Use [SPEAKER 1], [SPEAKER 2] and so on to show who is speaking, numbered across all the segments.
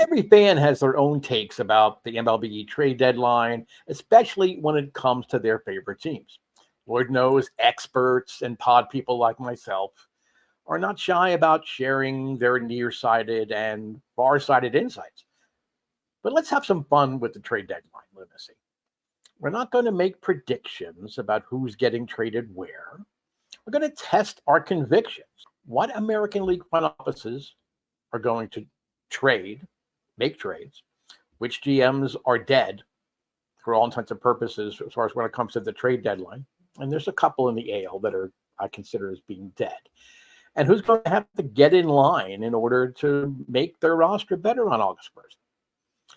[SPEAKER 1] Every fan has their own takes about the MLB trade deadline, especially when it comes to their favorite teams. Lord knows experts and pod people like myself are not shy about sharing their nearsighted and far-sighted insights. But let's have some fun with the trade deadline, Lunacy. We're not going to make predictions about who's getting traded where. We're going to test our convictions. What American League front offices are going to make trades, which GMs are dead for all intents and purposes as far as when it comes to the trade deadline. And there's a couple in the AL that I consider as being dead. And who's going to have to get in line in order to make their roster better on August 1st?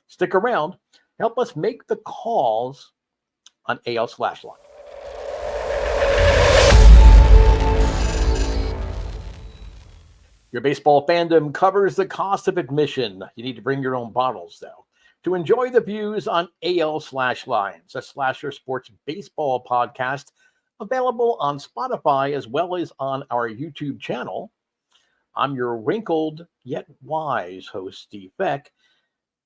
[SPEAKER 1] Stick around. Help us make the calls on AL/Line. Your baseball fandom covers the cost of admission. You need to bring your own bottles, though, to enjoy the views on AL/Lines, a Slasher Sports baseball podcast available on Spotify as well as on our YouTube channel. I'm your wrinkled yet wise host, Steve Beck,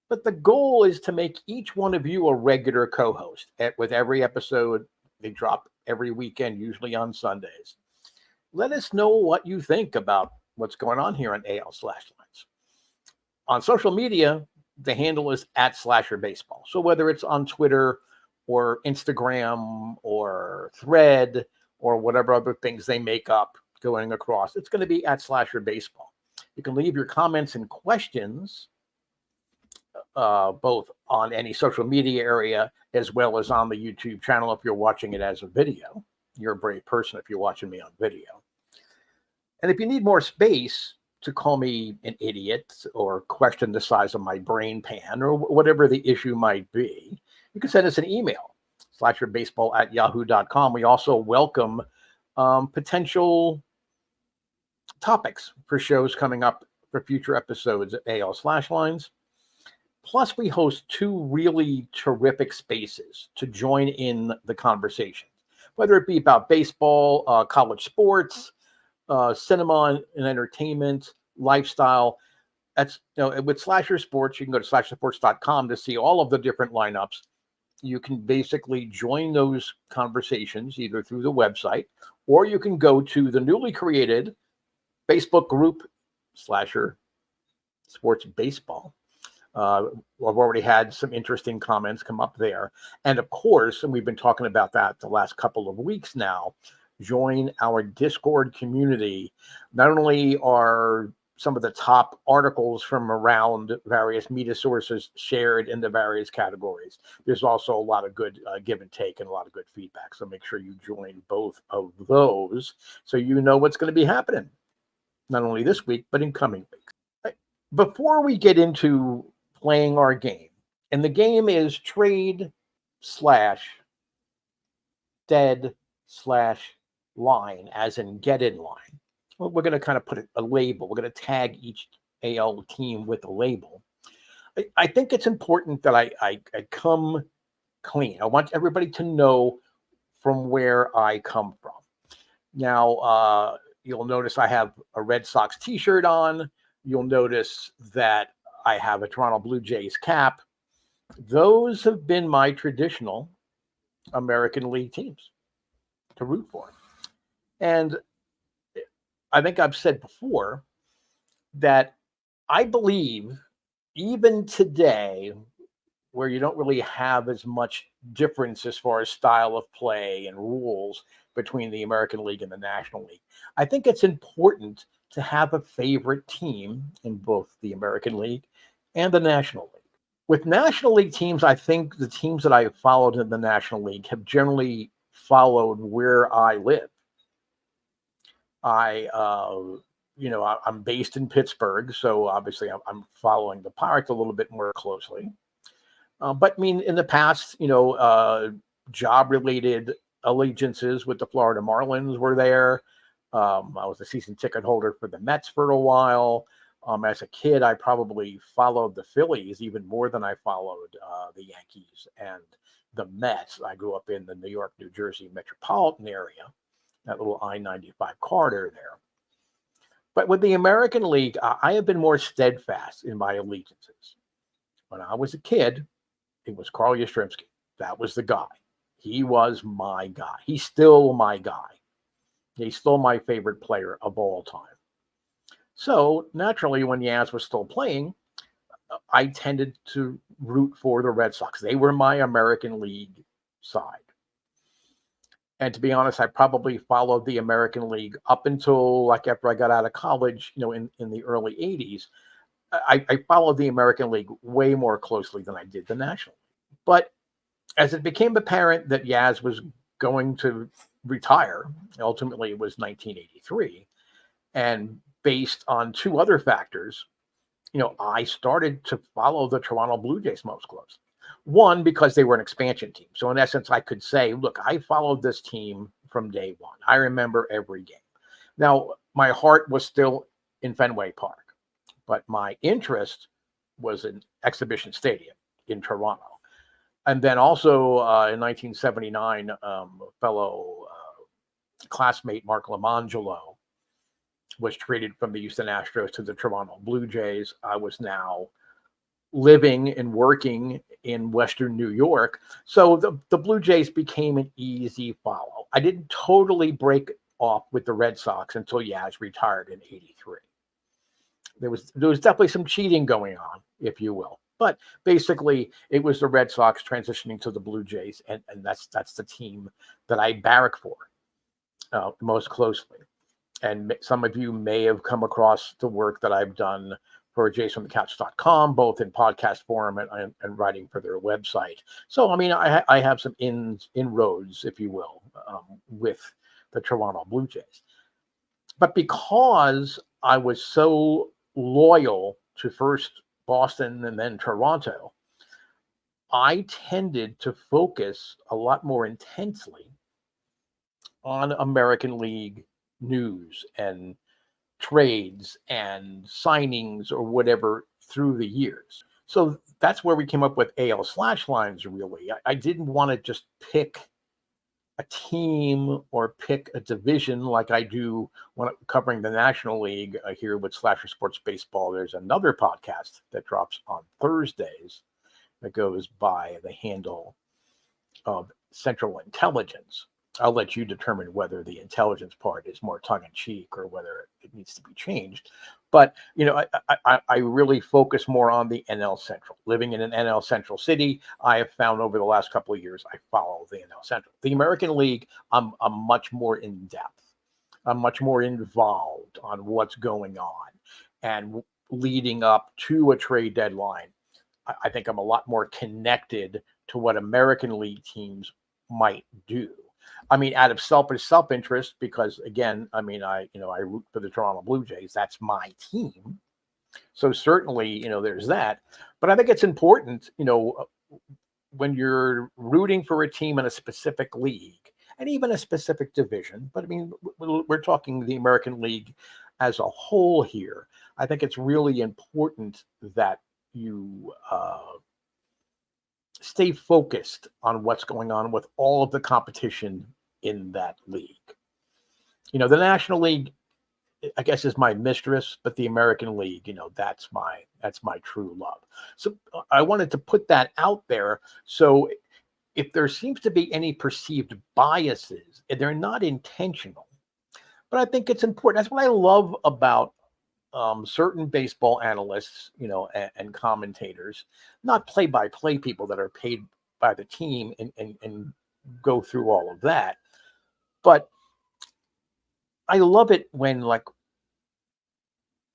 [SPEAKER 1] but the goal is to make each one of you a regular co-host with every episode. They drop every weekend, usually on Sundays. Let us know what you think about what's going on here on AL/Lines. On social media, the handle is @SlasherBaseball. So whether it's on Twitter or Instagram or Thread or whatever other things they make up going across, it's going to be @SlasherBaseball. You can leave your comments and questions both on any social media area as well as on the YouTube channel if you're watching it as a video. You're a brave person if you're watching me on video. And if you need more space to call me an idiot or question the size of my brain pan or whatever the issue might be, you can send us an email, slasherbaseball@yahoo.com. We also welcome potential topics for shows coming up for future episodes at AL/Lines. Plus, we host 2 really terrific spaces to join in the conversation, whether it be about baseball, college sports, cinema and entertainment, lifestyle. That's with Slasher Sports, you can go to slashersports.com to see all of the different lineups. You can basically join those conversations either through the website, or you can go to the newly created Facebook group, Slasher Sports Baseball. I've already had some interesting comments come up there. And of course, and we've been talking about that the last couple of weeks now, join our Discord community. Not only are some of the top articles from around various media sources shared in the various categories, there's also a lot of good give and take and a lot of good feedback. So make sure you join both of those so you know what's going to be happening, not only this week, but in coming weeks. Before we get into playing our game, and the game is trade/dead/line, as in get in line. Well, we're going to kind of put a label. We're going to tag each AL team with a label. I think it's important that I come clean. I want everybody to know from where I come from. Now, you'll notice I have a Red Sox t-shirt on. You'll notice that I have a Toronto Blue Jays cap. Those have been my traditional American League teams to root for. And I think I've said before that I believe even today, where you don't really have as much difference as far as style of play and rules between the American League and the National League, I think it's important to have a favorite team in both the American League and the National League. With National League teams, I think the teams that I have followed in the National League have generally followed where I live. I'm based in Pittsburgh, so obviously I'm following the Pirates a little bit more closely. But I mean, in the past, job-related allegiances with the Florida Marlins were there. I was a season ticket holder for the Mets for a while. As a kid, I probably followed the Phillies even more than I followed the Yankees and the Mets. I grew up in the New York, New Jersey metropolitan area, that little I-95 corridor there. But with the American League, I have been more steadfast in my allegiances. when I was a kid, it was Carl Yastrzemski. That was the guy. He was my guy. He's still my guy. He's still my favorite player of all time. So naturally, when Yaz was still playing, I tended to root for the Red Sox. They were my American League side. And to be honest, I probably followed the American League up until like after I got out of college, in the early 80s. I followed the American League way more closely than I did the National League. But as it became apparent that Yaz was going to retire, ultimately it was 1983, and based on two other factors, I started to follow the Toronto Blue Jays most closely. One, because they were an expansion team. So in essence, I could say, look, I followed this team from day one. I remember every game. Now, my heart was still in Fenway Park, but my interest was in Exhibition Stadium in Toronto. And then also in 1979, fellow classmate Mark Lamangelo was traded from the Houston Astros to the Toronto Blue Jays. I was now living and working in Western New York. So the Blue Jays became an easy follow. I didn't totally break off with the Red Sox until Yaz retired in 83. There was definitely some cheating going on, if you will. But basically, it was the Red Sox transitioning to the Blue Jays, and that's the team that I barrack for most closely. And some of you may have come across the work that I've done for jaysfromthecouch.com, both in podcast form and writing for their website. So, I mean, I have some inroads, if you will, with the Toronto Blue Jays. But because I was so loyal to first Boston and then Toronto, I tended to focus a lot more intensely on American League news and trades and signings or whatever through the years. So that's where we came up with AL slash lines, really. I didn't want to just pick a team or pick a division like I do when I'm covering the National League here with Slasher Sports Baseball. There's another podcast that drops on Thursdays that goes by the handle of Central Intelligence. I'll let you determine whether the intelligence part is more tongue-in-cheek or whether it needs to be changed. But, I really focus more on the NL Central. Living in an NL Central city, I have found over the last couple of years, I follow the NL Central. The American League, I'm much more in depth. I'm much more involved on what's going on. And leading up to a trade deadline, I think I'm a lot more connected to what American League teams might do. I mean, out of self-interest, because again, I mean, I root for the Toronto Blue Jays. That's my team. So certainly, there's that. But I think it's important, when you're rooting for a team in a specific league and even a specific division, but I mean, we're talking the American League as a whole here. I think it's really important that you stay focused on what's going on with all of the competition in that league. The National League, I guess, is my mistress, but the American League, that's my true love. So I wanted to put that out there. So if there seems to be any perceived biases, they're not intentional, but I think it's important. That's what I love about certain baseball analysts, and commentators, not play-by-play people that are paid by the team and go through all of that. But I love it when, like,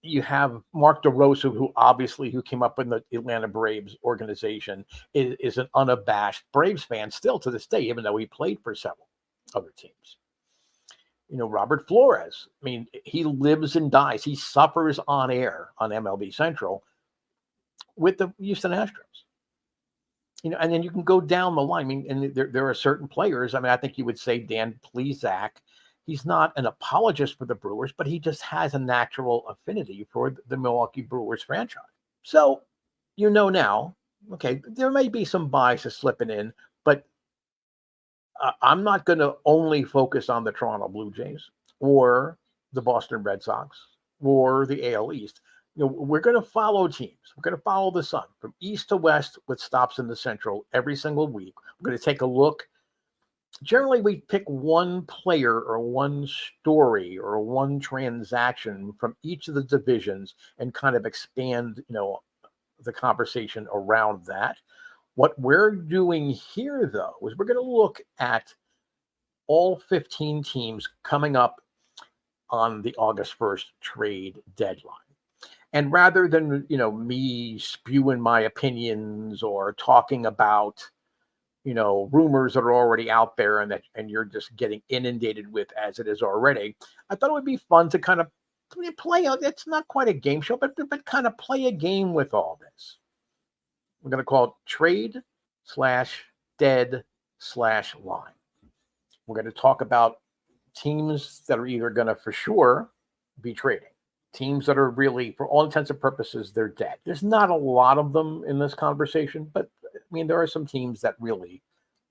[SPEAKER 1] you have Mark DeRosa, who came up in the Atlanta Braves organization, is an unabashed Braves fan still to this day, even though he played for several other teams. Robert Flores, I mean, he lives and dies. He suffers on air on MLB Central with the Houston Astros. And then you can go down the line. I mean, and there are certain players. I mean, I think you would say Dan Plesac. He's not an apologist for the Brewers, but he just has a natural affinity for the Milwaukee Brewers franchise. So, now, okay, there may be some biases slipping in, but I'm not going to only focus on the Toronto Blue Jays or the Boston Red Sox or the AL East. we're going to follow teams. We're going to follow the sun from east to west with stops in the central every single week. We're going to take a look. Generally, we pick one player or one story or one transaction from each of the divisions and kind of expand, the conversation around that. What we're doing here, though, is we're going to look at all 15 teams coming up on the August 1st trade deadline. And rather than, me spewing my opinions or talking about, rumors that are already out there and you're just getting inundated with as it is already, I thought it would be fun to kind of play. It's not quite a game show, but kind of play a game with all this. We're going to call it trade/dead/line. We're going to talk about teams that are either going to for sure be trading. Teams that are really, for all intents and purposes, they're dead. There's not a lot of them in this conversation, but there are some teams that really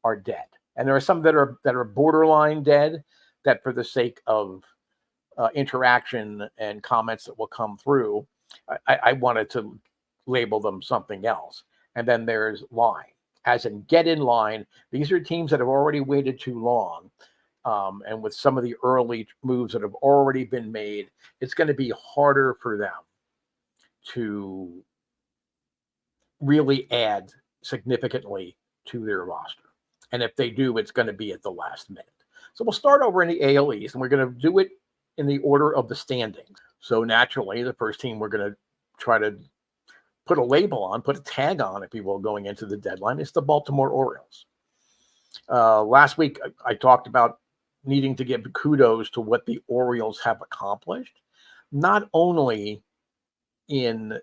[SPEAKER 1] are dead, and there are some that are borderline dead. That, for the sake of interaction and comments that will come through, I wanted to label them something else. And then there's line, as in get in line. These are teams that have already waited too long. And with some of the early moves that have already been made, it's going to be harder for them to really add significantly to their roster. And if they do, it's going to be at the last minute. So we'll start over in the AL East, and we're going to do it in the order of the standings. So naturally, the first team we're going to try to put a label on, put a tag on, if you will, going into the deadline, is the Baltimore Orioles. Last week, I talked about needing to give kudos to what the Orioles have accomplished, not only in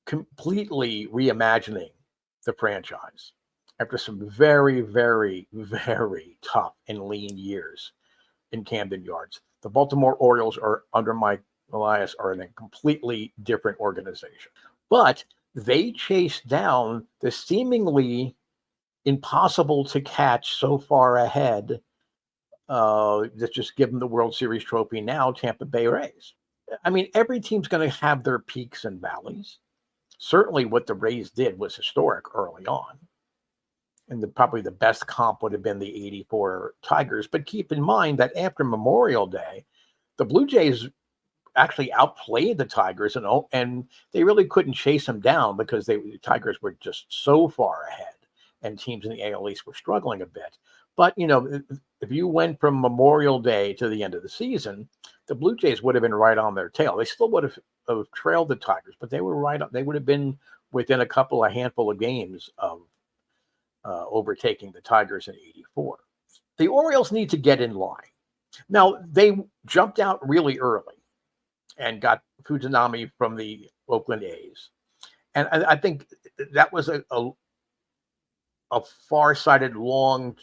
[SPEAKER 1] completely reimagining the franchise after some very, very, very tough and lean years in Camden Yards. The Baltimore Orioles are, under Mike Elias, are in a completely different organization. But they chased down the seemingly impossible to catch so far ahead, that's just given the World Series trophy now, Tampa Bay Rays. Every team's going to have their peaks and valleys. Certainly what the Rays did was historic early on. And probably the best comp would have been the 84 Tigers. But keep in mind that after Memorial Day, the Blue Jays actually outplayed the Tigers, and they really couldn't chase them down because the Tigers were just so far ahead, and teams in the AL East were struggling a bit. But, if you went from Memorial Day to the end of the season, the Blue Jays would have been right on their tail. They still would have trailed the Tigers, but they were right up. They would have been within a handful of games of overtaking the Tigers in 84. The Orioles need to get in line. Now, they jumped out really early and got Fujinami from the Oakland A's. And I think that was a far-sighted, long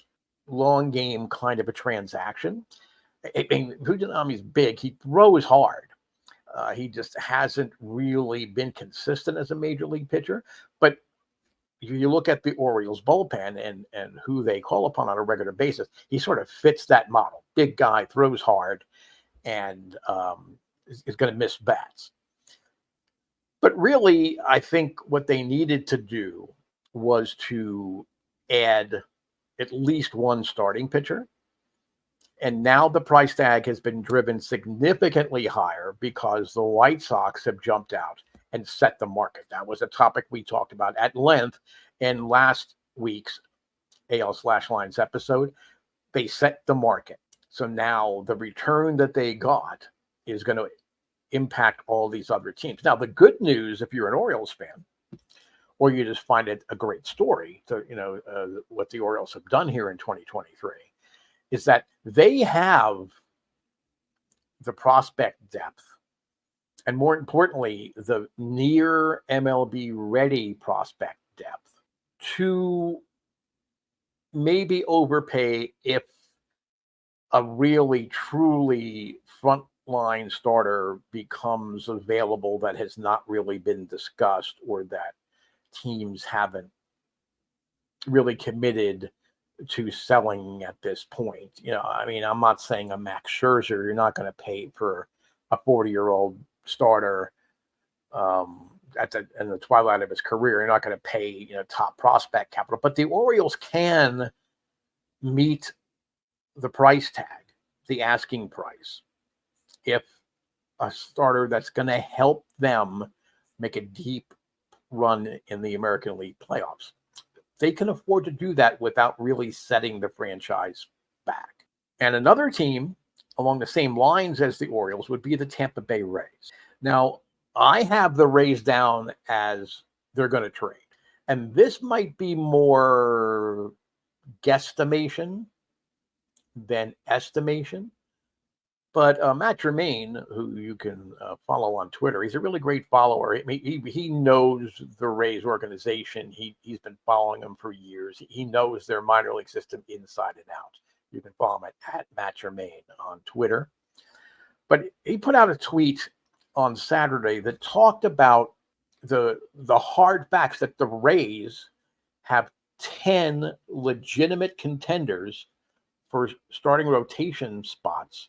[SPEAKER 1] game kind of a transaction. Fujinami's big. He throws hard. He just hasn't really been consistent as a major league pitcher. But you look at the Orioles bullpen and who they call upon on a regular basis, he sort of fits that model. Big guy, throws hard, and is going to miss bats. But really, I think what they needed to do was to add at least one starting pitcher. And now the price tag has been driven significantly higher because the White Sox have jumped out and set the market. That was a topic we talked about at length in last week's AL/Lines episode. They set the market. So now the return that they got is going to impact all these other teams. Now, the good news, if you're an Orioles fan, or you just find it a great story to, what the Orioles have done here in 2023, is that they have the prospect depth, and more importantly, the near MLB ready prospect depth to maybe overpay if a really, truly frontline starter becomes available that has not really been discussed or that teams haven't really committed to selling at this point. I'm not saying a Max Scherzer. You're not going to pay for a 40-year-old starter in the twilight of his career. You're not going to pay top prospect capital, but the Orioles can meet the price tag, the asking price, if a starter that's going to help them make a deep run in the American League playoffs. They can afford to do that without really setting the franchise back. And another team along the same lines as the Orioles would be the Tampa Bay Rays. Now, I have the Rays down as they're going to trade. And this might be more guesstimation than estimation. But Matt Germain, who you can follow on Twitter, he's a really great follower. I mean, he knows the Rays organization. He's been following them for years. He knows their minor league system inside and out. You can follow him at Matt Germain on Twitter. But he put out a tweet on Saturday that talked about the hard facts that the Rays have 10 legitimate contenders for starting rotation spots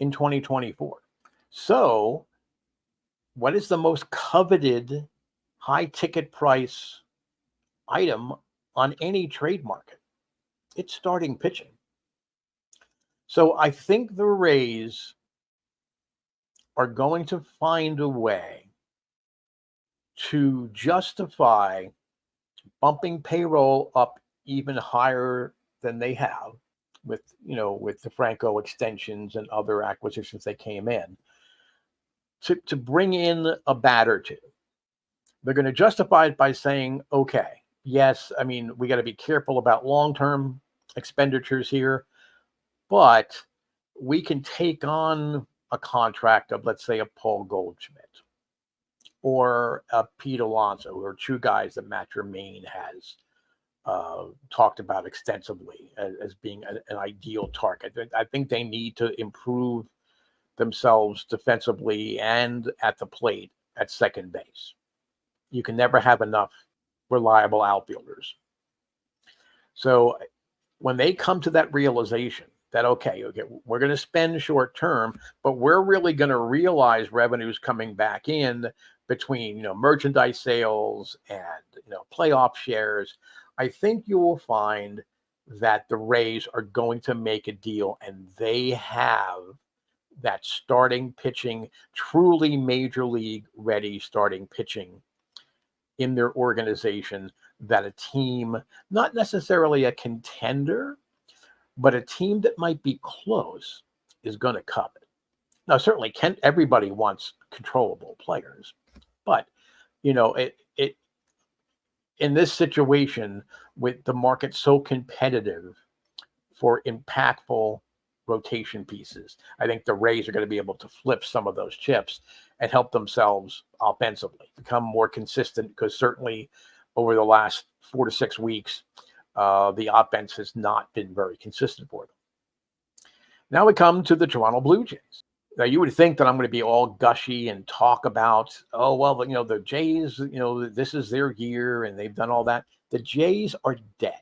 [SPEAKER 1] in 2024. So, what is the most coveted high ticket price item on any trade market? It's starting pitching. So, I think the Rays are going to find a way to justify bumping payroll up even higher than they have with the Franco extensions and other acquisitions that came in to bring in a bat or two. They're going to justify it by saying, okay, yes, I mean, we got to be careful about long-term expenditures here, but we can take on a contract of, let's say, a Paul Goldschmidt or a Pete Alonso, who are two guys that Matt Germain has talked about extensively as being an ideal target. I think they need to improve themselves defensively and at the plate at second base. You can never have enough reliable outfielders. So when they come to that realization that, okay, we're going to spend short term, but we're really going to realize revenues coming back in between, merchandise sales and, playoff shares, I think you will find that the Rays are going to make a deal, and they have that starting pitching, truly major league ready starting pitching in their organization, that a team, not necessarily a contender, but a team that might be close, is going to covet. Now, certainly, everybody wants controllable players, but it in this situation with the market so competitive for impactful rotation pieces, I think the Rays are going to be able to flip some of those chips and help themselves offensively become more consistent, because certainly over the last 4 to 6 weeks, the offense has not been very consistent for them. Now we come to the Toronto Blue Jays. Now, you would think that I'm going to be all gushy and talk about, the Jays, this is their year and they've done all that. The Jays are dead.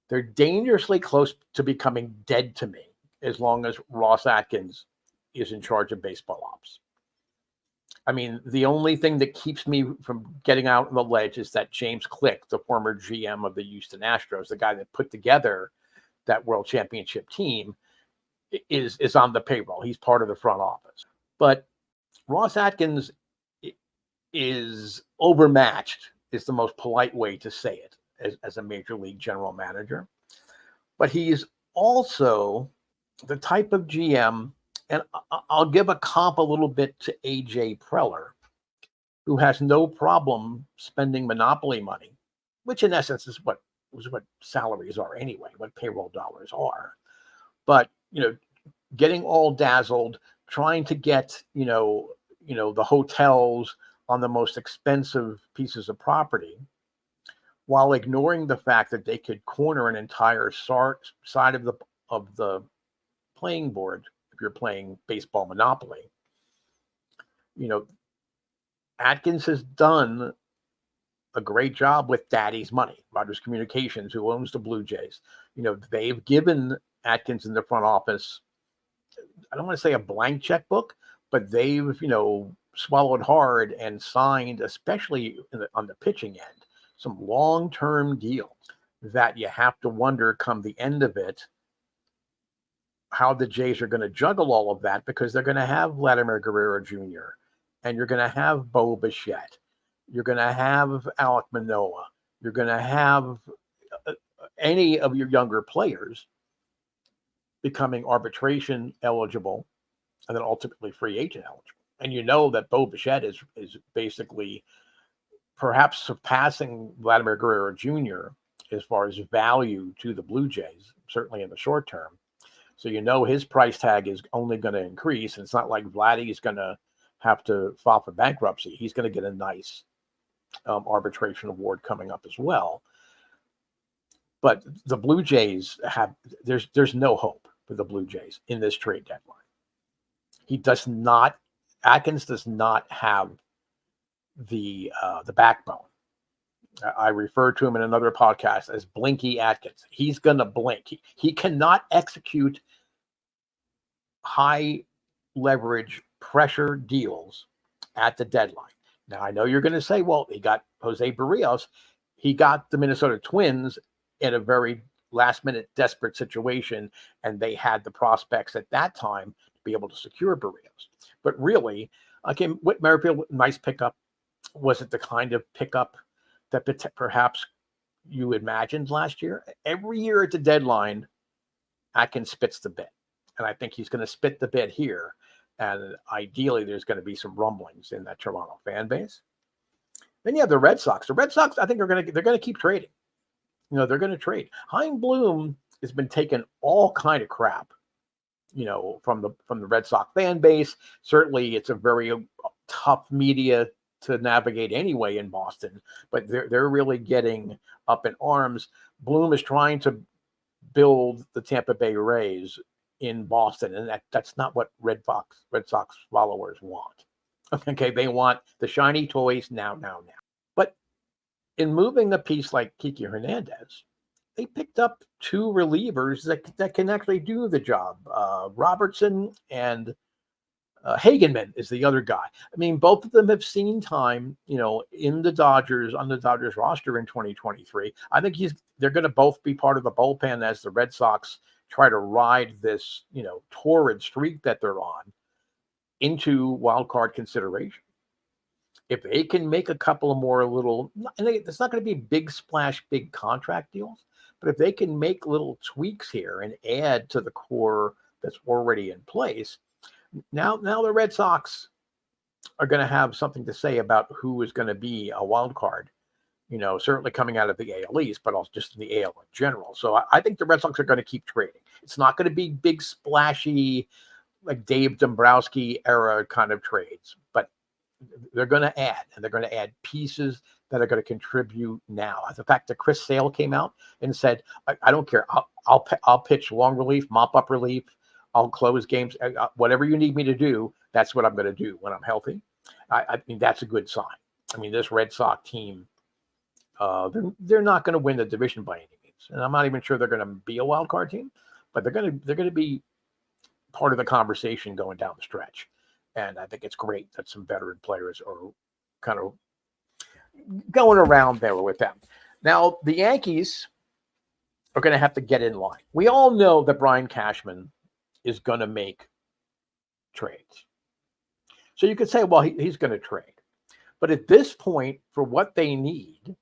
[SPEAKER 1] They're dangerously close to becoming dead to me as long as Ross Atkins is in charge of baseball ops. I mean, the only thing that keeps me from getting out on the ledge is that James Click, the former GM of the Houston Astros, the guy that put together that World Championship team, is on the payroll. He's part of the front office. But Ross Atkins is overmatched, is the most polite way to say it, as a major league general manager. But he's also the type of GM, and I'll give a comp a little bit to AJ Preller, who has no problem spending monopoly money, which in essence is what salaries are anyway, what payroll dollars are. But getting all dazzled, trying to get the hotels on the most expensive pieces of property, while ignoring the fact that they could corner an entire side of the playing board if you're playing baseball monopoly. Atkins has done a great job with Daddy's money, Rogers Communications, who owns the Blue Jays. They've given Atkins in the front office, I don't want to say a blank checkbook, but they've, swallowed hard and signed, especially on the pitching end, some long-term deals that you have to wonder come the end of it how the Jays are going to juggle all of that, because they're going to have Vladimir Guerrero Jr. and you're going to have Bo Bichette. You're going to have Alek Manoah. You're going to have any of your younger players becoming arbitration eligible and then ultimately free agent eligible. And you know that Bo Bichette is basically perhaps surpassing Vladimir Guerrero Jr. as far as value to the Blue Jays, certainly in the short term. So you know his price tag is only going to increase. And it's not like Vladdy is going to have to file for bankruptcy. He's going to get a nice arbitration award coming up as well. But the Blue Jays there's no hope for the Blue Jays in this trade deadline. Atkins does not have the backbone. I refer to him in another podcast as Blinky Atkins. He's going to blink. He cannot execute high leverage pressure deals at the deadline. Now, I know you're going to say, well, he got Jose Barrios. He got the Minnesota Twins in a very last minute desperate situation, and they had the prospects at that time to be able to secure Barrios. But really, again, Whit Merrifield, nice pickup. Was it the kind of pickup that perhaps you imagined last year? Every year at the deadline, Atkins spits the bit. And I think he's going to spit the bit here. And ideally, there's going to be some rumblings in that Toronto fan base. Then you have the Red Sox. The Red Sox, I think they're going to keep trading. They're going to trade. Chaim Bloom has been taking all kind of crap, from the Red Sox fan base. Certainly, it's a very tough media to navigate anyway in Boston, but they're really getting up in arms. Bloom is trying to build the Tampa Bay Rays in Boston, and that's not what Red Sox followers want. Okay, they want the shiny toys now. But in moving a piece like Kiki Hernandez, they picked up two relievers that can actually do the job. Robertson and Hagenman is the other guy. I mean, both of them have seen time, in the Dodgers, on the Dodgers roster in 2023. I think they're going to both be part of the bullpen as the Red Sox try to ride this, torrid streak that they're on into wild card consideration. If they can make a couple of more little, and it's not going to be big splash, big contract deals, but if they can make little tweaks here and add to the core that's already in place, now the Red Sox are going to have something to say about who is going to be a wild card, certainly coming out of the AL East, but also just in the AL in general. So I think the Red Sox are going to keep trading. It's not going to be big, splashy, like Dave Dombrowski era kind of trades, but they're going to add, and they're going to add pieces that are going to contribute now. The fact that Chris Sale came out and said, I don't care. I'll pitch long relief, mop up relief. I'll close games. Whatever you need me to do, that's what I'm going to do when I'm healthy. I mean, that's a good sign. I mean, this Red Sox team, they're not going to win the division by any means, and I'm not even sure they're going to be a wild card team, but they're going to be part of the conversation going down the stretch. And I think it's great that some veteran players are kind of going around there with them. Now, the Yankees are going to have to get in line. We all know that Brian Cashman is going to make trades. So you could say, well, he's going to trade. But at this point, for what they need,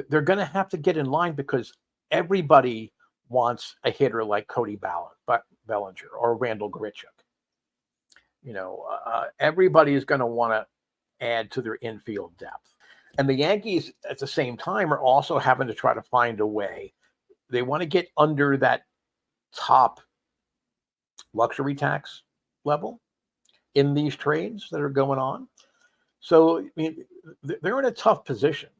[SPEAKER 1] they're going to have to get in line, because everybody wants a hitter like Cody Bellinger or Randall Grichuk. Everybody is going to want to add to their infield depth. And the Yankees, at the same time, are also having to try to find a way. They want to get under that top luxury tax level in these trades that are going on. So, I mean, they're in a tough position.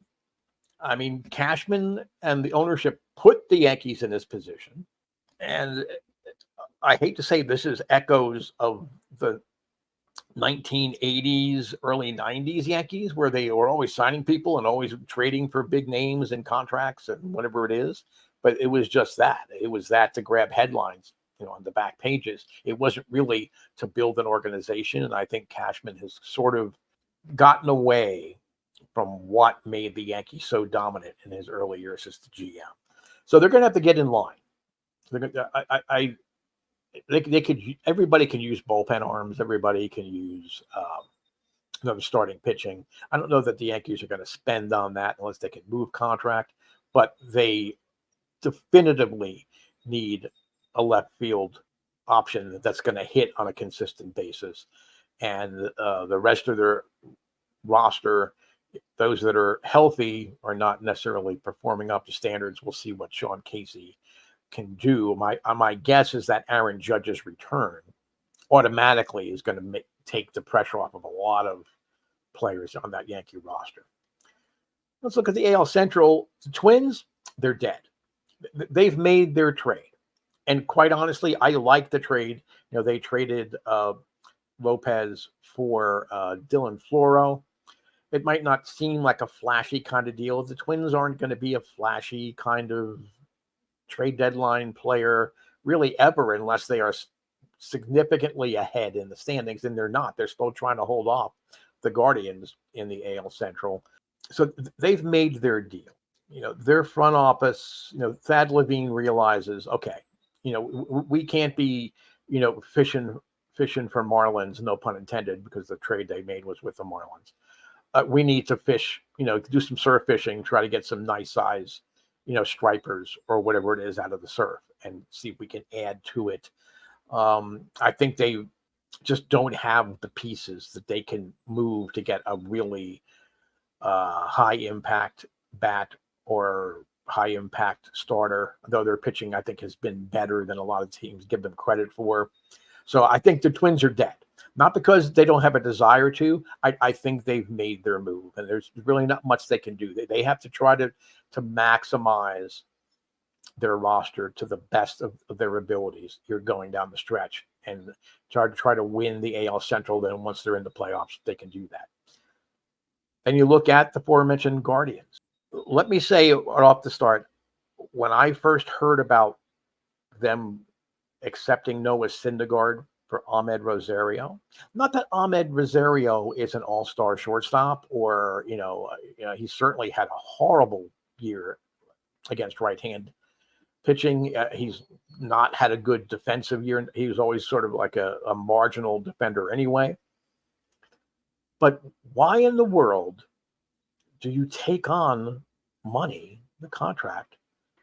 [SPEAKER 1] I mean, Cashman and the ownership put the Yankees in this position. And I hate to say this is echoes of the 1980s, early 90s Yankees, where they were always signing people and always trading for big names and contracts and whatever it is. But it was just that. It was that to grab headlines. on the back pages. It wasn't really to build an organization. And I think Cashman has sort of gotten away from what made the Yankees so dominant in his early years as the GM. So they're going to have to get in line. They're going to, they could, everybody can use bullpen arms. Everybody can use starting pitching. I don't know that the Yankees are going to spend on that unless they can move contract, but they definitively need a left field option that's going to hit on a consistent basis. And the rest of their roster, those that are healthy are not necessarily performing up to standards. We'll see what Sean Casey can do. My guess is that Aaron Judge's return automatically is going to take the pressure off of a lot of players on that Yankee roster. Let's look at the AL Central. The Twins, they're dead. They've made their trade. And quite honestly, I like the trade. They traded Lopez for Dylan Floro. It might not seem like a flashy kind of deal. The Twins aren't going to be a flashy kind of trade deadline player really ever unless they are significantly ahead in the standings, and they're not. They're still trying to hold off the Guardians in the AL Central. So they've made their deal. Their front office, Thad Levine realizes, okay, we can't be, fishing for marlins, no pun intended, because the trade they made was with the Marlins. We need to fish, do some surf fishing, try to get some nice size, stripers or whatever it is out of the surf and see if we can add to it. I think they just don't have the pieces that they can move to get a really high impact bat or high impact starter, though their pitching, I think, has been better than a lot of teams give them credit for. So I think the Twins are dead. Not because they don't have a desire to. I think they've made their move, and there's really not much they can do. They have to try to maximize their roster to the best of their abilities. You're going down the stretch and try to win the AL Central. Then once they're in the playoffs, they can do that. And you look at the aforementioned Guardians. Let me say right off the start, when I first heard about them accepting Noah Syndergaard for Ahmed Rosario, not that Ahmed Rosario is an all-star shortstop, or he certainly had a horrible year against right-hand pitching. He's not had a good defensive year. He was always sort of like a marginal defender anyway. But why in the world do you take on money, the contract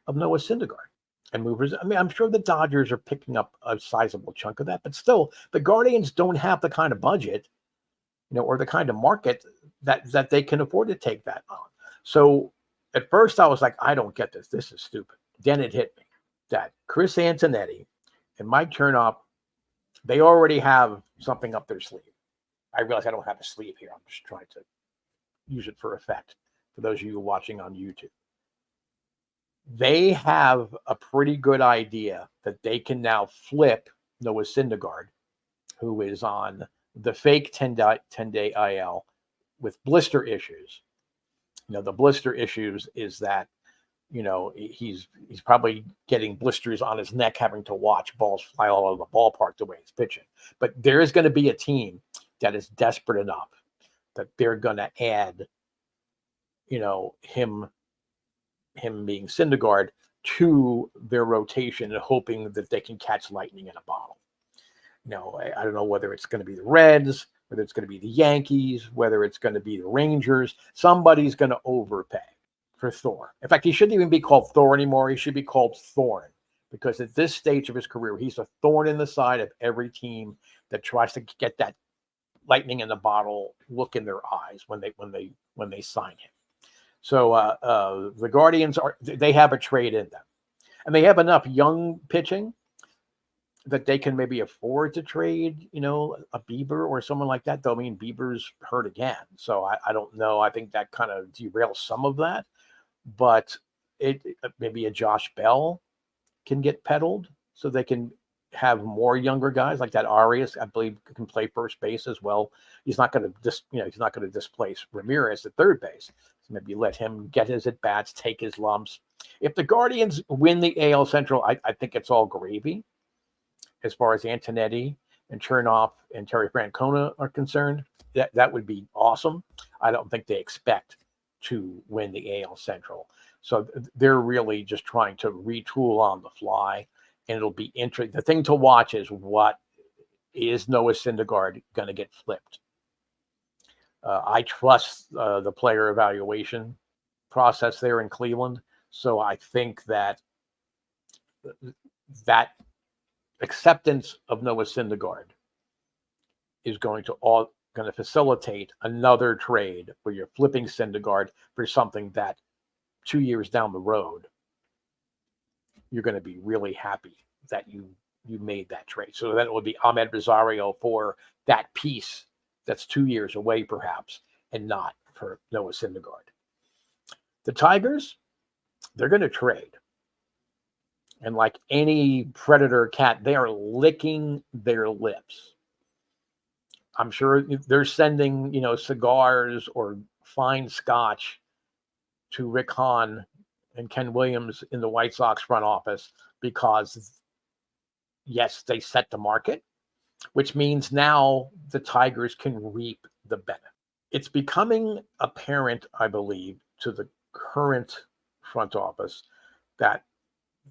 [SPEAKER 1] of Noah Syndergaard and movers? I mean, I'm sure the Dodgers are picking up a sizable chunk of that, but still, the Guardians don't have the kind of budget, or the kind of market that they can afford to take that on. So at first I was like, I don't get this. This is stupid. Then it hit me that Chris Antonetti and Mike Chernoff, they already have something up their sleeve. I realize I don't have a sleeve here. I'm just trying to use it for effect for those of you watching on YouTube. They have a pretty good idea that they can now flip Noah Syndergaard, who is on the fake 10-day IL with blister issues. The blister issues is that, he's probably getting blisters on his neck, having to watch balls fly all over the ballpark the way he's pitching. But there is going to be a team that is desperate enough that they're going to add, him being Syndergaard to their rotation and hoping that they can catch lightning in a bottle. I don't know whether it's going to be the Reds, whether it's going to be the Yankees, whether it's going to be the Rangers. Somebody's going to overpay for Thor. In fact, he shouldn't even be called Thor anymore. He should be called Thorn, because at this stage of his career, he's a thorn in the side of every team that tries to get that lightning in the bottle look in their eyes when they sign him. So the Guardians they have a trade in them, and they have enough young pitching that they can maybe afford to trade, a Bieber or someone like that. Though, I mean, Bieber's hurt again, so I don't know. I think that kind of derails some of that, but it maybe a Josh Bell can get peddled so they can have more younger guys like that. Arias, I believe, can play first base as well. He's not going to displace Ramirez at third base. So maybe let him get his at bats, take his lumps. If the Guardians win the AL Central, I think it's all gravy. as far as Antonetti and Chernoff and Terry Francona are concerned, that would be awesome. I don't think they expect to win the AL Central. So they're really just trying to retool on the fly, and it'll be interesting. The thing to watch is what is Noah Syndergaard going to get flipped. I trust the player evaluation process there in Cleveland, so I think that acceptance of Noah Syndergaard is going to facilitate another trade where you're flipping Syndergaard for something that 2 years down the road you're going to be really happy that you made that trade. So then it would be Ahmed Rosario for that piece that's 2 years away perhaps, and not for Noah Syndergaard. The Tigers, they're going to trade. And like any predator cat, they are licking their lips. I'm sure they're sending, cigars or fine scotch to Rick Hahn and Ken Williams in the White Sox front office because, yes, they set the market, which means now the Tigers can reap the benefit. It's becoming apparent, I believe, to the current front office that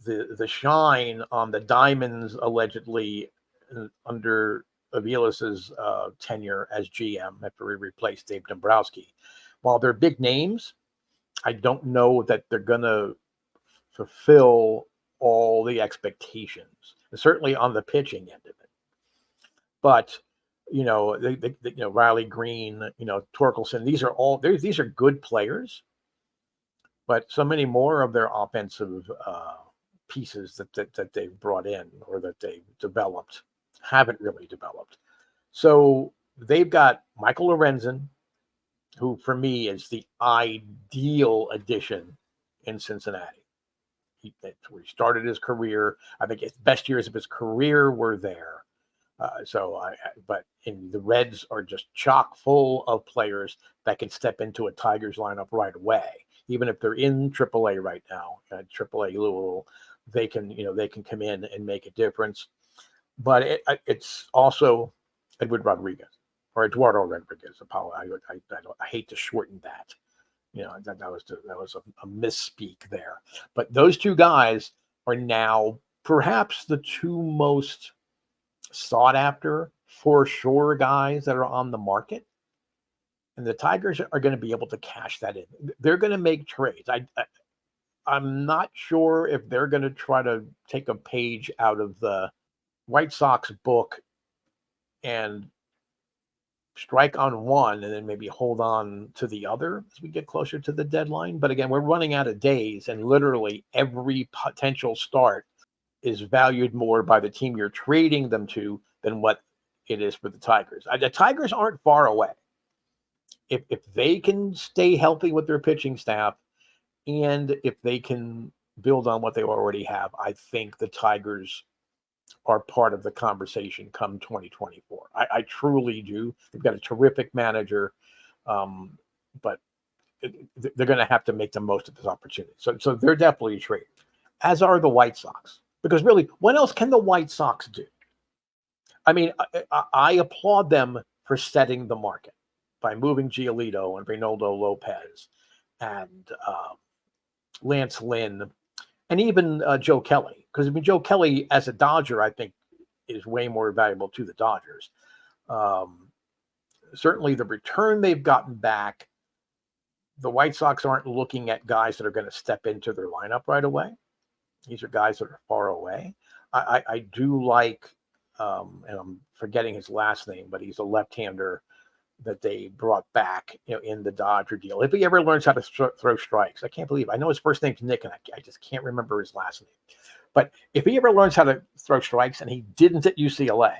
[SPEAKER 1] the shine on the diamonds allegedly under Avilas's tenure as GM after he replaced Dave Dombrowski, while they're big names, I don't know that they're going to fulfill all the expectations, certainly on the pitching end of it. But Riley Green, Torkelson, these are good players, but so many more of their offensive pieces that they've brought in or that they've developed haven't really developed. So they've got Michael Lorenzen, who for me is the ideal addition in Cincinnati. Where he started his career. I think his best years of his career were there. But the Reds are just chock full of players that can step into a Tigers lineup right away. Even if they're in AAA right now, AAA Louisville, they can come in and make a difference. But it's also Edward Rodriguez or Eduardo Rodriguez. I hate to shorten that. That was a misspeak there. But those two guys are now perhaps the two most sought after for sure guys that are on the market. And the Tigers are going to be able to cash that in. They're going to make trades. I'm not sure if they're going to try to take a page out of the White Sox book and strike on one and then maybe hold on to the other as we get closer to the deadline. But again, we're running out of days, and literally every potential start is valued more by the team you're trading them to than what it is for the Tigers. The Tigers aren't far away. If they can stay healthy with their pitching staff, and if they can build on what they already have, I think the Tigers are part of the conversation come 2024. I truly do. They've got a terrific manager, but they're going to have to make the most of this opportunity. So they're definitely a trade, as are the White Sox. Because really, what else can the White Sox do? I mean, I applaud them for setting the market by moving Giolito and Reynaldo Lopez and Lance Lynn and even Joe Kelly. Because, Joe Kelly as a Dodger, I think, is way more valuable to the Dodgers. Certainly the return they've gotten back, the White Sox aren't looking at guys that are going to step into their lineup right away. These are guys that are far away. I do like, and I'm forgetting his last name, but he's a left-hander that they brought back, in the Dodger deal. If he ever learns how to throw strikes, I can't believe I know his first name's Nick, and I just can't remember his last name. But if he ever learns how to throw strikes, and he didn't at UCLA,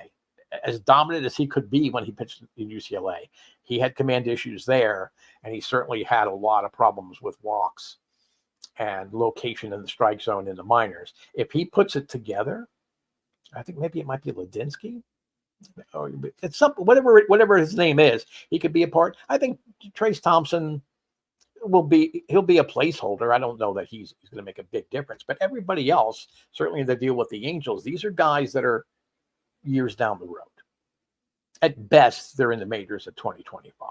[SPEAKER 1] as dominant as he could be when he pitched in UCLA, he had command issues there, and he certainly had a lot of problems with walks and location in the strike zone in the minors. If he puts it together, I think maybe it might be Ladinsky. Or it's something, whatever his name is, he could be a part. I think Trace Thompson he'll be a placeholder. I don't know that he's going to make a big difference, but everybody else, certainly in the deal with the Angels, these are guys that are years down the road. At best, they're in the majors at 2025.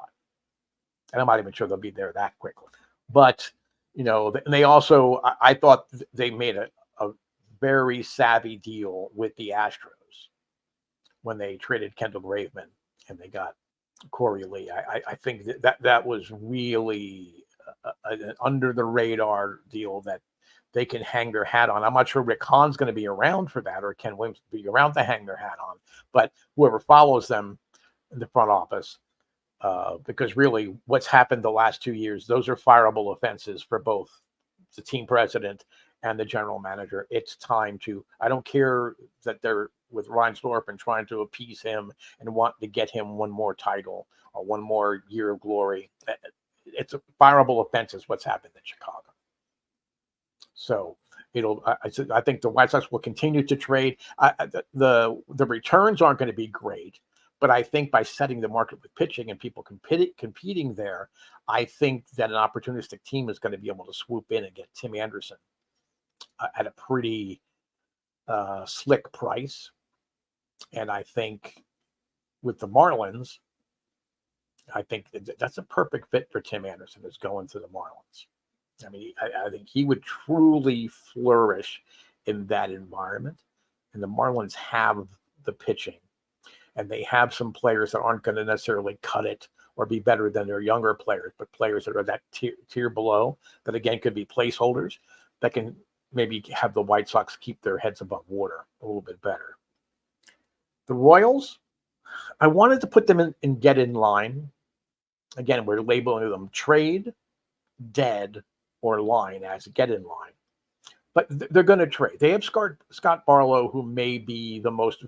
[SPEAKER 1] And I'm not even sure they'll be there that quickly. But, you know, and they also, I thought they made a very savvy deal with the Astros when they traded Kendall Graveman and they got Corey Lee. I think that was really an under the radar deal that they can hang their hat on. I'm not sure Rick Hahn's going to be around for that, or Ken Williams be around to hang their hat on, but whoever follows them in the front office, because really what's happened the last 2 years, those are fireable offenses for both the team president and the general manager. It's time to, I don't care that they're with Reinsdorf and trying to appease him and want to get him one more title or one more year of glory. It's a fireable offense is what's happened in Chicago. So I think the White Sox will continue to trade. The returns aren't going to be great, but I think by setting the market with pitching and people competing there, I think that an opportunistic team is going to be able to swoop in and get Tim Anderson at a pretty slick price. And I think with the Marlins, I think that's a perfect fit for Tim Anderson, is going to the Marlins. I mean, I think he would truly flourish in that environment. And the Marlins have the pitching, and they have some players that aren't going to necessarily cut it or be better than their younger players, but players that are that tier below that, again, could be placeholders that can maybe have the White Sox keep their heads above water a little bit better. The Royals, I wanted to put them in get in line. Again, we're labeling them trade, dead, or line as get in line. But they're going to trade. They have Scott Barlow, who may be the most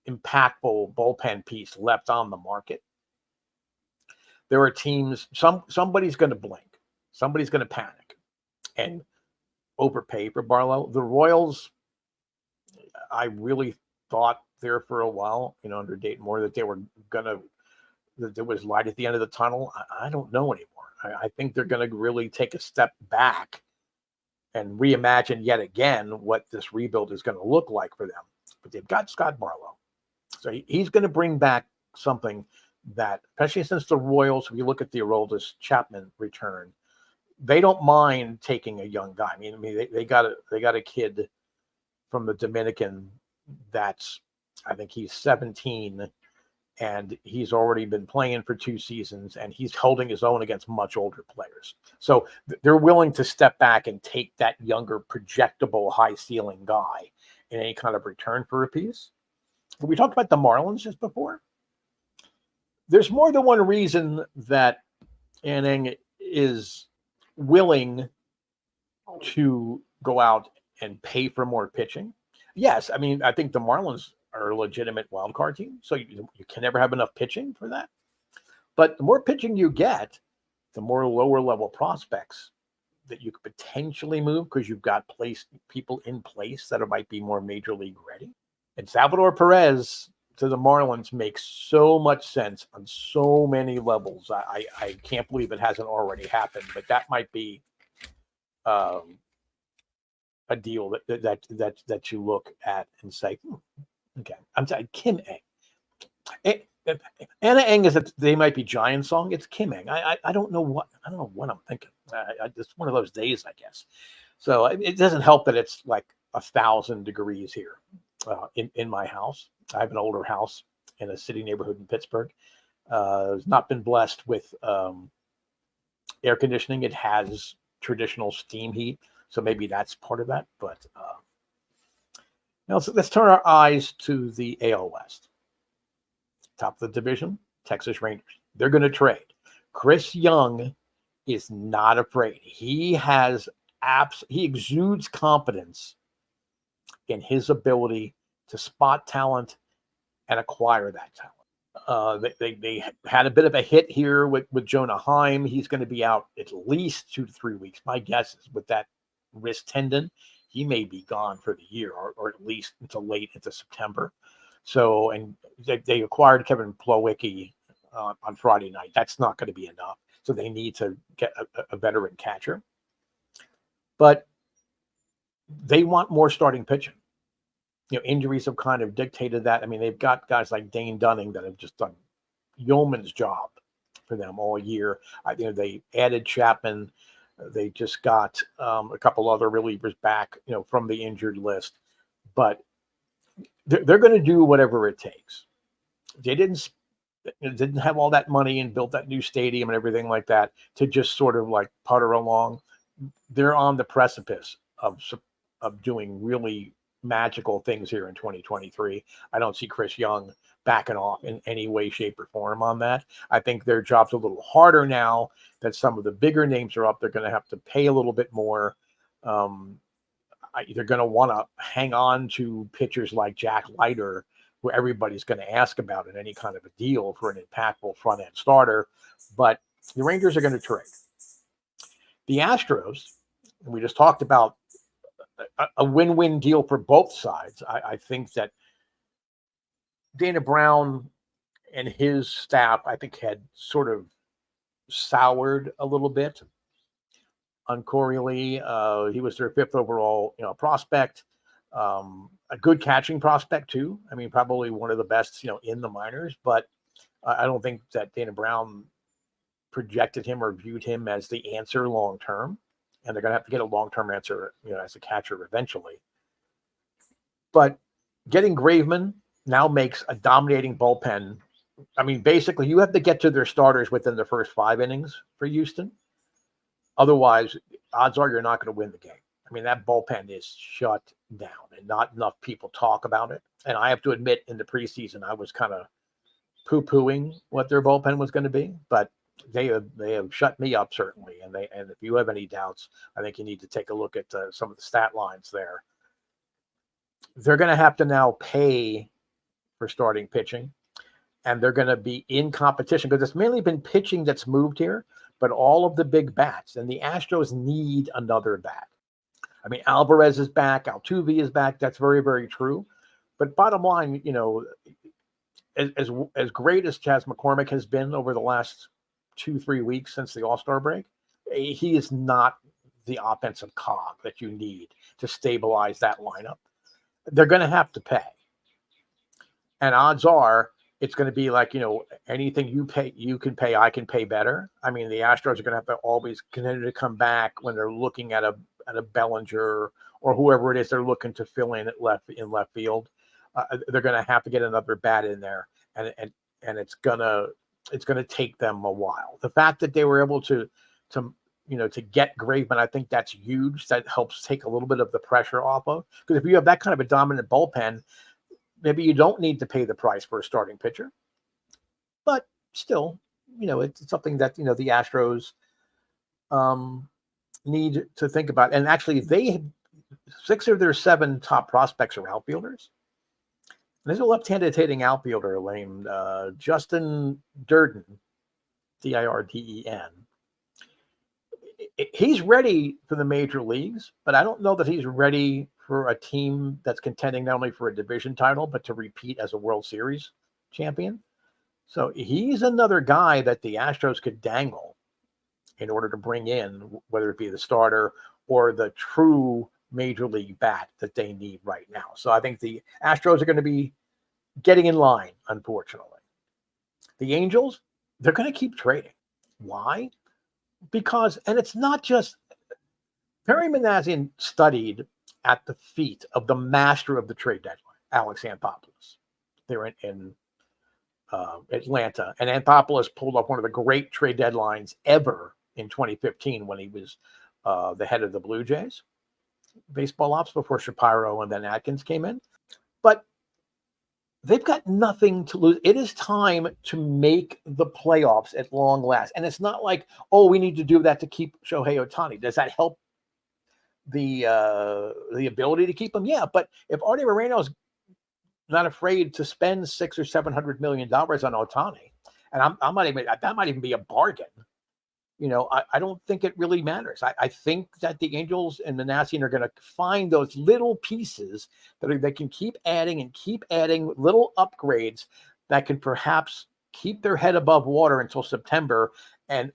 [SPEAKER 1] impactful bullpen piece left on the market. There are teams, somebody's going to blink. Somebody's going to panic and overpay for Barlow. The Royals, I really thought there for a while, under Dayton Moore, that they were going to, that there was light at the end of the tunnel. I don't know anymore. I think they're going to really take a step back and reimagine yet again what this rebuild is going to look like for them. But they've got Scott Barlow. So he's going to bring back something that, especially since the Royals, if you look at the Aroldis Chapman return, they don't mind taking a young guy. I mean, they got a kid from the Dominican that's, I think he's 17, and he's already been playing for 2 seasons, and he's holding his own against much older players. So they're willing to step back and take that younger, projectable, high-ceiling guy in any kind of return for a piece. We talked about the Marlins just before. There's more than one reason that Anning is willing to go out and pay for more pitching. Yes, I mean, I think the Marlins are a legitimate wild card team, so you can never have enough pitching for that. But the more pitching you get, the more lower level prospects that you could potentially move, because you've got people in place that might be more major league ready. And Salvador Perez to the Marlins makes so much sense on so many levels. I can't believe it hasn't already happened, but that might be a deal that you look at and say, okay. I'm sorry, Kim Eng. Anna Eng is they might be Giant song. It's Kim Eng. I don't know what I'm thinking. It's one of those days, I guess. So it doesn't help that it's like 1,000 degrees here in my house. I have an older house in a city neighborhood in Pittsburgh. It's not been blessed with air conditioning. It has traditional steam heat, so maybe that's part of that. But now let's turn our eyes to the AL West. Top of the division, Texas Rangers. They're going to trade. Chris Young is not afraid. He exudes confidence in his ability to spot talent and acquire that talent. They had a bit of a hit here with Jonah Heim. He's going to be out at least 2 to 3 weeks. My guess is with that wrist tendon, he may be gone for the year, or at least until late into September. So, and they acquired Kevin Plawecki on Friday night. That's not going to be enough. So they need to get a veteran catcher. But they want more starting pitching. injuries have kind of dictated that. I mean, they've got guys like Dane Dunning that have just done yeoman's job for them all year. They added Chapman. They just got a couple other relievers back, from the injured list. But they're going to do whatever it takes. They didn't have all that money and built that new stadium and everything like that to just sort of like putter along. They're on the precipice of doing really magical things here in 2023. I don't see Chris Young backing off in any way, shape, or form on that. I think their job's a little harder now that some of the bigger names are up. They're going to have to pay a little bit more. They're going to want to hang on to pitchers like Jack Leiter, who everybody's going to ask about in any kind of a deal for an impactful front-end starter. But the Rangers are going to trade. The Astros, we just talked about a win-win deal for both sides. I think that Dana Brown and his staff, I think, had sort of soured a little bit on Corey Lee. He was their 5th overall, prospect, a good catching prospect too. I mean, probably one of the best, in the minors. But I don't think that Dana Brown projected him or viewed him as the answer long term. And they're going to have to get a long-term answer, as a catcher eventually. But getting Graveman now makes a dominating bullpen. I mean, basically, you have to get to their starters within the first 5 innings for Houston. Otherwise, odds are you're not going to win the game. I mean, that bullpen is shut down, and not enough people talk about it. And I have to admit, in the preseason, I was kind of poo-pooing what their bullpen was going to be, but they have shut me up, certainly. And if you have any doubts, I think you need to take a look at some of the stat lines there. They're going to have to now pay for starting pitching, and they're going to be in competition because it's mainly been pitching that's moved here, but all of the big bats, and the Astros need another bat. I mean, Alvarez is back, Altuve is back. That's very, very true. But bottom line, as great as Chas McCormick has been over the last 2-3 weeks since the All-Star break, he is not the offensive cog that you need to stabilize that lineup. They're going to have to pay. And odds are it's going to be like, anything you can pay, I can pay better. I mean, the Astros are going to have to always continue to come back when they're looking at a Bellinger or whoever it is they're looking to fill in left field. They're going to have to get another bat in there, and it's going to take them a while. The fact that they were able to get Graveman, I think that's huge. That helps take a little bit of the pressure off of, because if you have that kind of a dominant bullpen, maybe you don't need to pay the price for a starting pitcher. But still, it's something that the Astros need to think about. And actually, 6 of their 7 top prospects are outfielders. There's a left-handed hitting outfielder named Justin Durden, Dirden. He's ready for the major leagues, but I don't know that he's ready for a team that's contending not only for a division title, but to repeat as a World Series champion. So he's another guy that the Astros could dangle in order to bring in, whether it be the starter or the true major league bat that they need right now. So I think the Astros are going to be getting in line, unfortunately. The Angels, they're going to keep trading. Why? Because, and it's not just, Perry Manassian studied at the feet of the master of the trade deadline, Alex Anthopoulos. They were in Atlanta, and Anthopoulos pulled up one of the great trade deadlines ever in 2015 when he was the head of the Blue Jays baseball ops before Shapiro and then Atkins came in. But they've got nothing to lose. It is time to make the playoffs at long last. And it's not like, we need to do that to keep Shohei Ohtani. Does that help the ability to keep him? Yeah, but if Artie Moreno's not afraid to spend $600 or $700 million on Ohtani, and that might even be a bargain. I don't think it really matters. I think that the Angels and the Manassian are going to find those little pieces that they can keep adding little upgrades that can perhaps keep their head above water until September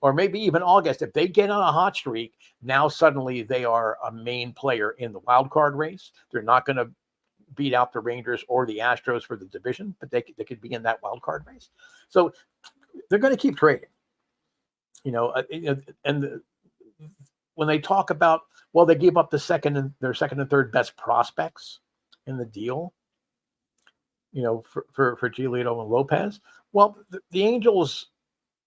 [SPEAKER 1] or maybe even August. If they get on a hot streak, now suddenly they are a main player in the wild card race. They're not going to beat out the Rangers or the Astros for the division, but they could be in that wild card race. So they're going to keep trading. And when they talk about, well, they gave up their second and third best prospects in the deal, for Giolito and Lopez. Well, the Angels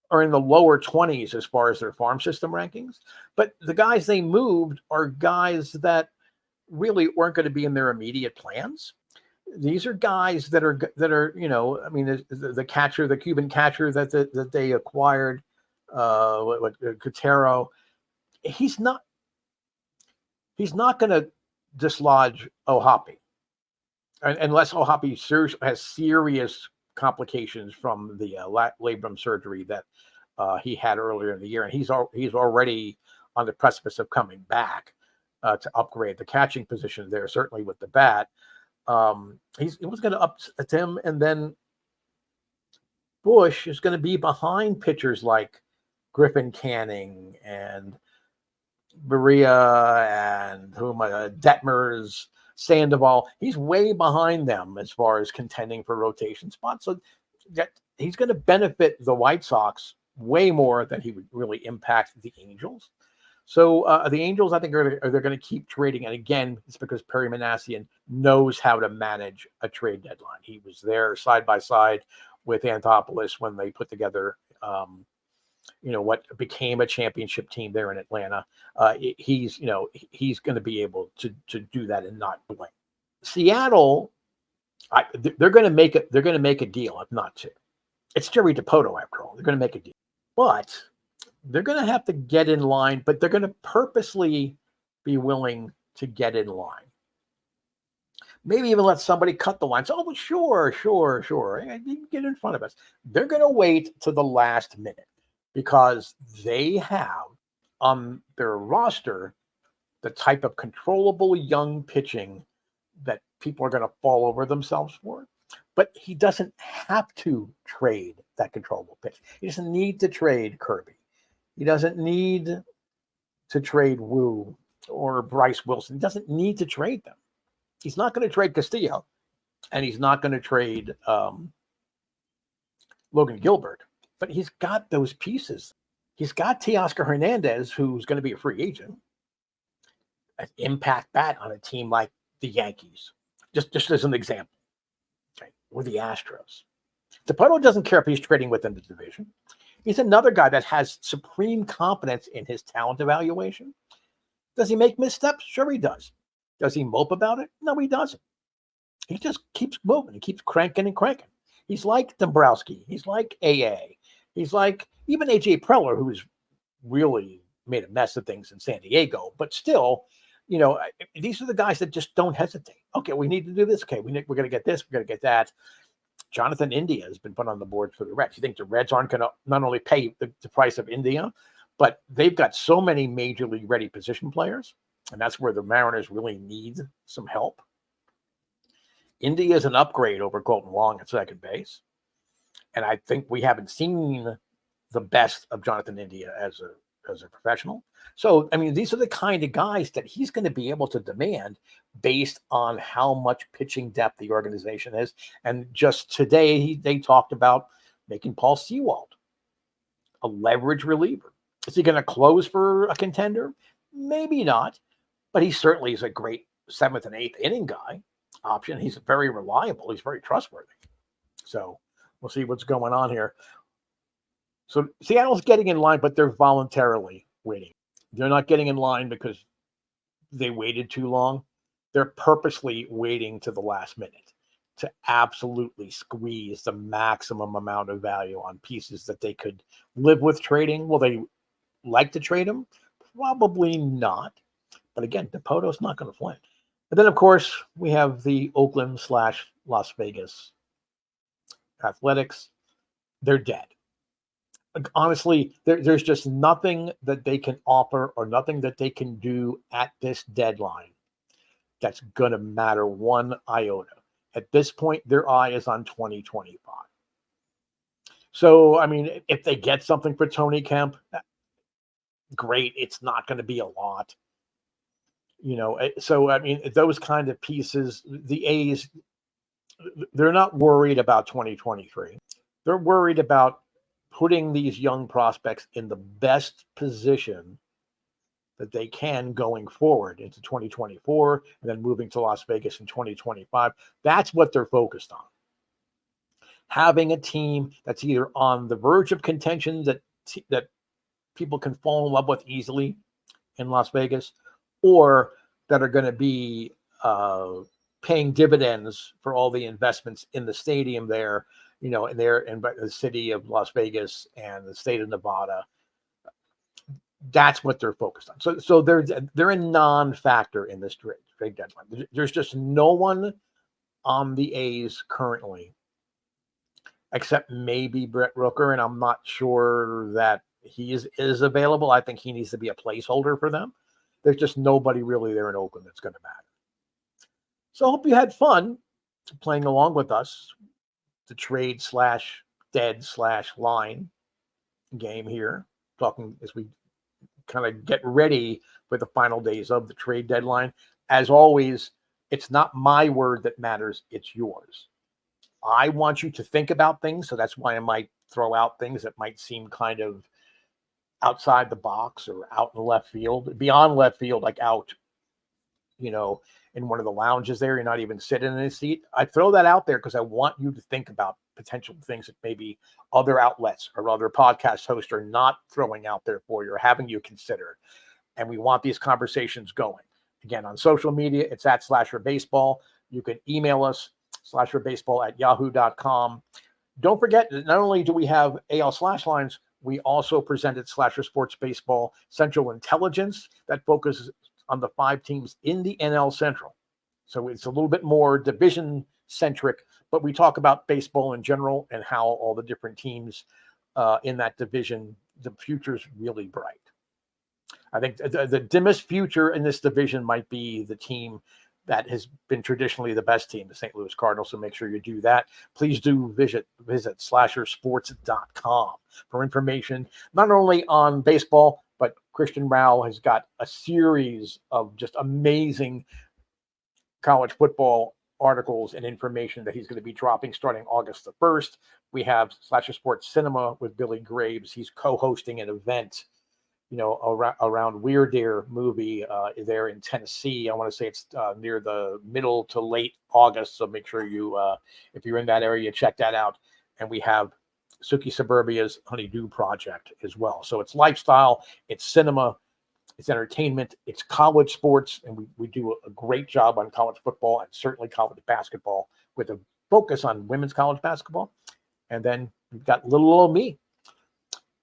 [SPEAKER 1] are in the lower 20s as far as their farm system rankings, but the guys they moved are guys that really weren't going to be in their immediate plans. These are guys that are the catcher, the Cuban catcher that they acquired, Cotero. He's not going to dislodge Ohapi unless Ohapi has serious complications from the labrum surgery that he had earlier in the year, and he's already on the precipice of coming back to upgrade the catching position there, certainly with the bat. He was going to upset him, and then Bush is going to be behind pitchers like Griffin Canning and Berea and Detmers, Sandoval. He's way behind them as far as contending for rotation spots. So he's going to benefit the White Sox way more than he would really impact the Angels. So the Angels, I think, they're going to keep trading. And again, it's because Perry Manassian knows how to manage a trade deadline. He was there side by side with Anthopoulos when they put together what became a championship team there in Atlanta. He's going to be able to do that and not blink. Seattle, they're going to make it. They're going to make a deal, if not two. It's Jerry Dipoto, after all. They're going to make a deal, but they're going to have to get in line. But they're going to purposely be willing to get in line. Maybe even let somebody cut the line. So, oh, sure. You can get in front of us. They're going to wait to the last minute, because they have on their roster the type of controllable young pitching that people are going to fall over themselves for. But he doesn't have to trade that controllable pitch. He doesn't need to trade Kirby. He doesn't need to trade Wu or Bryce Wilson. He doesn't need to trade them. He's not going to trade Castillo, and he's not going to trade Logan Gilbert. But he's got those pieces. He's got Teoscar Hernandez, who's going to be a free agent, an impact bat on a team like the Yankees, just as an example, okay, or the Astros. Dipoto doesn't care if he's trading within the division. He's another guy that has supreme confidence in his talent evaluation. Does he make missteps? Sure he does. Does he mope about it? No, he doesn't. He just keeps moving. He keeps cranking and cranking. He's like Dombrowski. He's like AA. He's like even AJ Preller, who's really made a mess of things in San Diego, but still, these are the guys that just don't hesitate. Okay, we need to do this. Okay, we're going to get this. We're going to get that. Jonathan India has been put on the board for the Reds. You think the Reds aren't going to not only pay the price of India, but they've got so many major league ready position players, and that's where the Mariners really need some help. India is an upgrade over Colton Wong at second base. And I think we haven't seen the best of Jonathan India as a professional. So, I mean, these are the kind of guys that he's going to be able to demand based on how much pitching depth the organization is. And just today, they talked about making Paul Sewald a leverage reliever. Is he going to close for a contender? Maybe not, but he certainly is a great 7th and 8th inning guy option. He's very reliable. He's very trustworthy. So we'll see what's going on here. So Seattle's getting in line, but they're voluntarily waiting. They're not getting in line because they waited too long. They're purposely waiting to the last minute to absolutely squeeze the maximum amount of value on pieces that they could live with trading. Will they like to trade them? Probably not. But again, Dipoto's not going to flinch. And then, of course, we have the Oakland/Las Vegas Athletics. They're dead. Honestly, there's just nothing that they can offer or nothing that they can do at this deadline that's going to matter one iota. At this point, their eye is on 2025. So, I mean, if they get something for Tony Kemp, great. It's not going to be a lot. So I mean, those kind of pieces, the A's, they're not worried about 2023. They're worried about putting these young prospects in the best position that they can going forward into 2024 and then moving to Las Vegas in 2025. That's what they're focused on. Having a team that's either on the verge of contention that people can fall in love with easily in Las Vegas, or that are going to be paying dividends for all the investments in the stadium there, in the city of Las Vegas and the state of Nevada. That's what they're focused on. So they're a non-factor in this trade deadline. There's just no one on the A's currently, except maybe Brett Rooker, and I'm not sure that he is available. I think he needs to be a placeholder for them. There's just nobody really there in Oakland that's going to matter. So I hope you had fun playing along with us, the trade/dead/line game here, talking as we kind of get ready for the final days of the trade deadline. As always, it's not my word that matters, it's yours. I want you to think about things, so that's why I might throw out things that might seem kind of outside the box or out in left field, beyond left field, like out, in one of the lounges there. You're not even sitting in a seat. I throw that out there because I want you to think about potential things that maybe other outlets or other podcast hosts are not throwing out there for you or having you consider. And we want these conversations going. Again, on social media, it's at @SlasherBaseball. You can email us, slasherbaseball@yahoo.com. Don't forget that not only do we have AL/lines, we also presented Slasher Sports Baseball Central Intelligence that focuses on the 5 teams in the NL Central. So it's a little bit more division centric, but we talk about baseball in general and how all the different teams in that division, the future's really bright. I think the dimmest future in this division might be the team that has been traditionally the best team, the St. Louis Cardinals. So make sure you do that. Please do visit slashersports.com for information, not only on baseball, but Christian Rao has got a series of just amazing college football articles and information that he's going to be dropping starting August the 1st. We have Slasher Sports Cinema with Billy Graves. He's co-hosting an event, around Weird Deer movie there in Tennessee. I want to say it's near the middle to late August. So make sure you, if you're in that area, check that out. And we have Suki Suburbia's Honeydew Project as well. So it's lifestyle, it's cinema, it's entertainment, it's college sports. And we do a great job on college football and certainly college basketball with a focus on women's college basketball. And then we've got little old me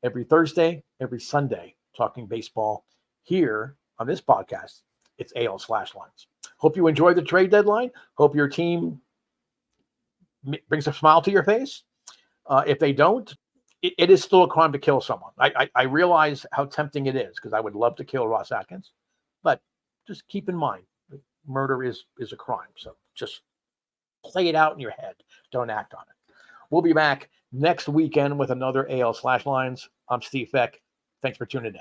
[SPEAKER 1] every Thursday, every Sunday, talking baseball here on this podcast. It's AL/lines. Hope you enjoy the trade deadline. Hope your team brings a smile to your face. If they don't, it is still a crime to kill someone. I realize how tempting it is because I would love to kill Ross Atkins, but just keep in mind, murder is a crime. So just play it out in your head. Don't act on it. We'll be back next weekend with another AL/lines. I'm Steve Feck. Thanks for tuning in.